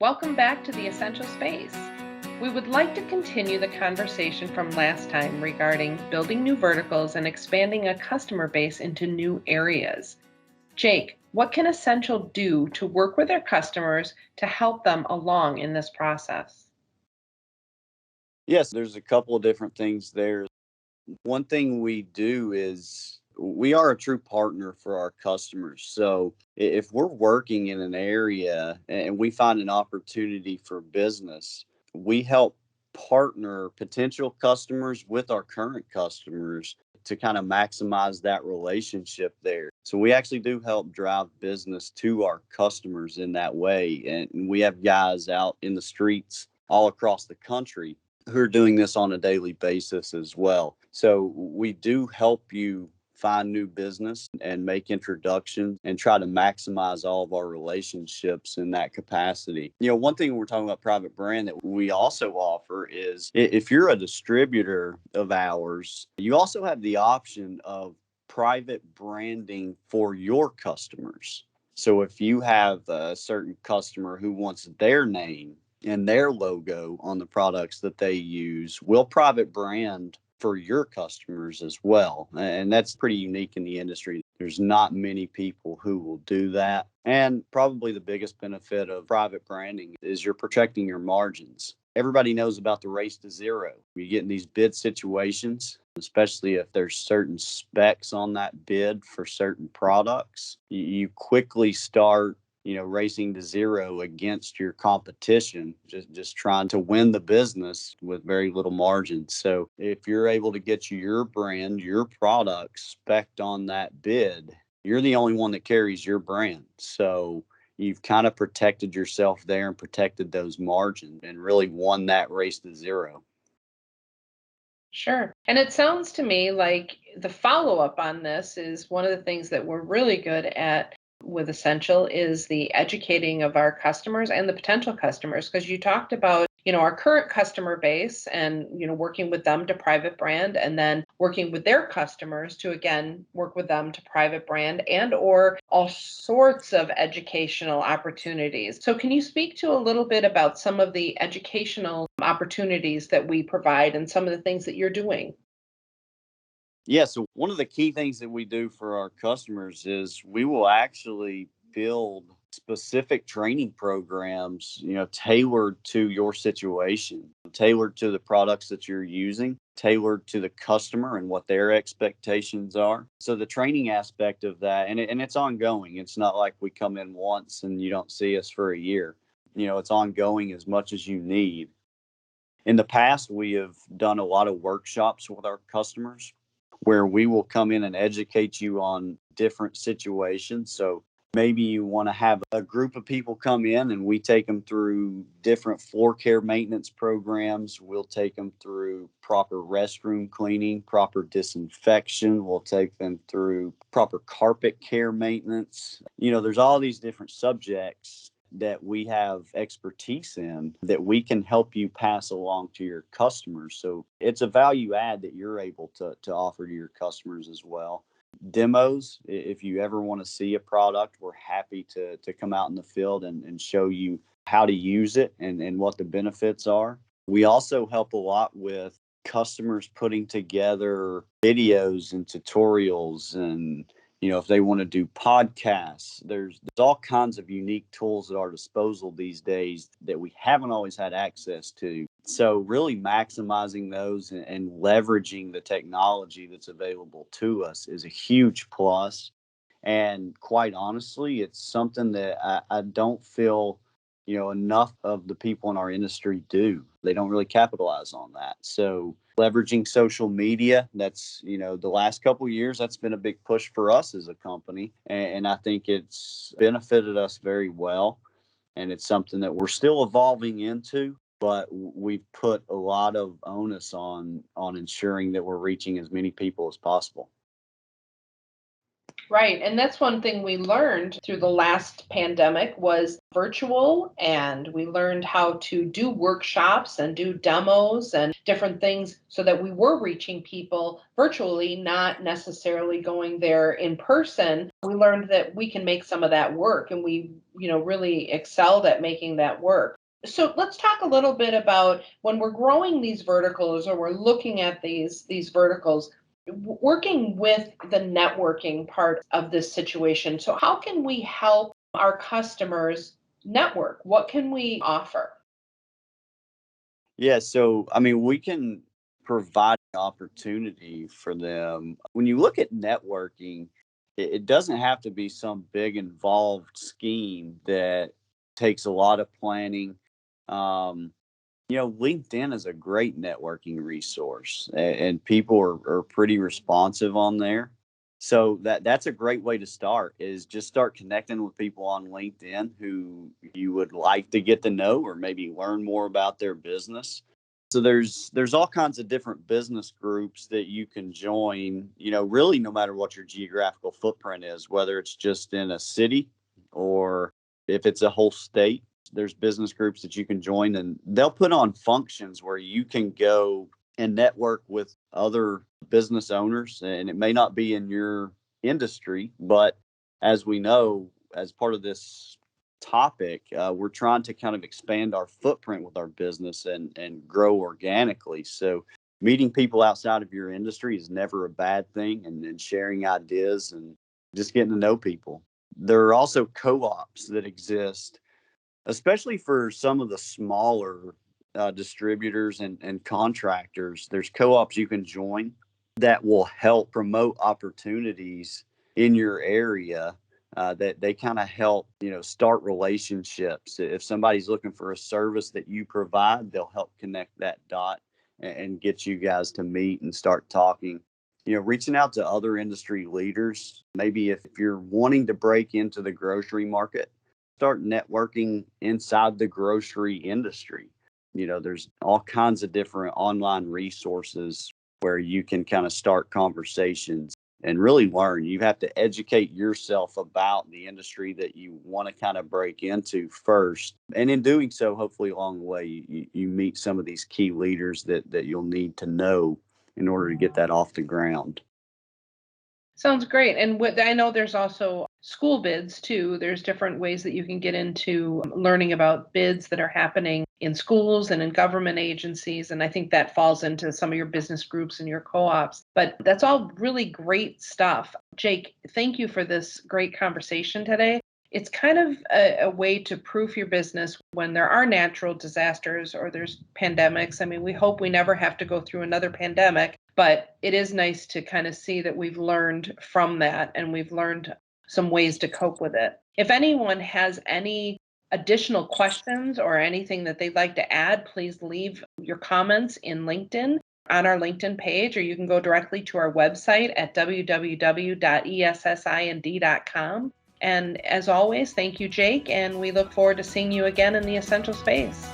Welcome back to the Essential Space. We would like to continue the conversation from last time regarding building new verticals and expanding a customer base into new areas. Jake, what can Essential do to work with their customers to help them along in this process? Yes, there's a couple of different things there. One thing we do is we are a true partner for our customers. So if we're working in an area and we find an opportunity for business, we help partner potential customers with our current customers to kind of maximize that relationship there. So we actually do help drive business to our customers in that way. And we have guys out in the streets all across the country who are doing this on a daily basis as well. So we do help you find new business and make introductions and try to maximize all of our relationships in that capacity. One thing we're talking about private brand that we also offer is if you're a distributor of ours, you also have the option of private branding for your customers. So if you have a certain customer who wants their name and their logo on the products that they use, will private brand for your customers as well. And that's pretty unique in the industry. There's not many people who will do that. And probably the biggest benefit of private branding is you're protecting your margins. Everybody knows about the race to zero. You get in these bid situations, especially if there's certain specs on that bid for certain products, you quickly start racing to zero against your competition, just trying to win the business with very little margin. So if you're able to get your brand, your product spec'd on that bid, you're the only one that carries your brand. So you've kind of protected yourself there and protected those margins and really won that race to zero. Sure. And it sounds to me like the follow up on this is one of the things that we're really good at with Essential is the educating of our customers and the potential customers. Because you talked about, our current customer base and, working with them to private brand and then working with their customers to, again, work with them to private brand and or all sorts of educational opportunities. So can you speak to a little bit about some of the educational opportunities that we provide and some of the things that you're doing? Yeah, so one of the key things that we do for our customers is we will actually build specific training programs, tailored to your situation, tailored to the products that you're using, tailored to the customer and what their expectations are. So the training aspect of that, and it's ongoing. It's not like we come in once and you don't see us for a year. It's ongoing as much as you need. In the past, we have done a lot of workshops with our customers where we will come in and educate you on different situations. So maybe you want to have a group of people come in and we take them through different floor care maintenance programs. We'll take them through proper restroom cleaning, proper disinfection. We'll take them through proper carpet care maintenance. There's all these different subjects that we have expertise in that we can help you pass along to your customers. So it's a value add that you're able to offer to your customers as well. Demos, if you ever want to see a product, we're happy to come out in the field and show you how to use it and what the benefits are. We also help a lot with customers putting together videos and tutorials and if they want to do podcasts, there's all kinds of unique tools at our disposal these days that we haven't always had access to. So really maximizing those and leveraging the technology that's available to us is a huge plus. And quite honestly, it's something that I don't feel, enough of the people in our industry do. They don't really capitalize on that. So leveraging social media, that's, the last couple of years, that's been a big push for us as a company. And I think it's benefited us very well. And it's something that we're still evolving into, but we've put a lot of onus on ensuring that we're reaching as many people as possible. Right. And that's one thing we learned through the last pandemic was virtual, and we learned how to do workshops and do demos and different things so that we were reaching people virtually, not necessarily going there in person. We learned that we can make some of that work, and we, really excelled at making that work. So let's talk a little bit about when we're growing these verticals, or we're looking at these verticals, working with the networking part of this situation. So, how can we help our customers network? What can we offer? Yeah, so I mean, we can provide opportunity for them. When you look at networking, it doesn't have to be some big involved scheme that takes a lot of planning. Um, LinkedIn is a great networking resource, and people are pretty responsive on there. So that's a great way to start. Is just start connecting with people on LinkedIn who you would like to get to know or maybe learn more about their business. So there's all kinds of different business groups that you can join. Really, no matter what your geographical footprint is, whether it's just in a city or if it's a whole state, there's business groups that you can join, and they'll put on functions where you can go and network with other business owners. And it may not be in your industry, but as we know, as part of this topic, we're trying to kind of expand our footprint with our business and grow organically. So meeting people outside of your industry is never a bad thing, and sharing ideas and just getting to know people. There are also co-ops that exist, especially for some of the smaller distributors and contractors. There's co-ops you can join that will help promote opportunities in your area. That they kind of help, start relationships. If somebody's looking for a service that you provide, they'll help connect that dot and get you guys to meet and start talking. Reaching out to other industry leaders. Maybe if you're wanting to break into the grocery market, start networking inside the grocery industry. There's all kinds of different online resources where you can kind of start conversations and really learn. You have to educate yourself about the industry that you want to kind of break into first. And in doing so, hopefully along the way, you meet some of these key leaders that you'll need to know in order to get that off the ground. Sounds great. And what I know, there's also school bids too. There's different ways that you can get into learning about bids that are happening in schools and in government agencies. And I think that falls into some of your business groups and your co-ops. But that's all really great stuff. Jake, thank you for this great conversation today. It's kind of a way to proof your business when there are natural disasters or there's pandemics. I mean, we hope we never have to go through another pandemic, but it is nice to kind of see that we've learned from that and we've learned some ways to cope with it. If anyone has any additional questions or anything that they'd like to add, please leave your comments in LinkedIn on our LinkedIn page, or you can go directly to our website at www.essind.com. And as always, thank you, Jake, and we look forward to seeing you again in the essential space.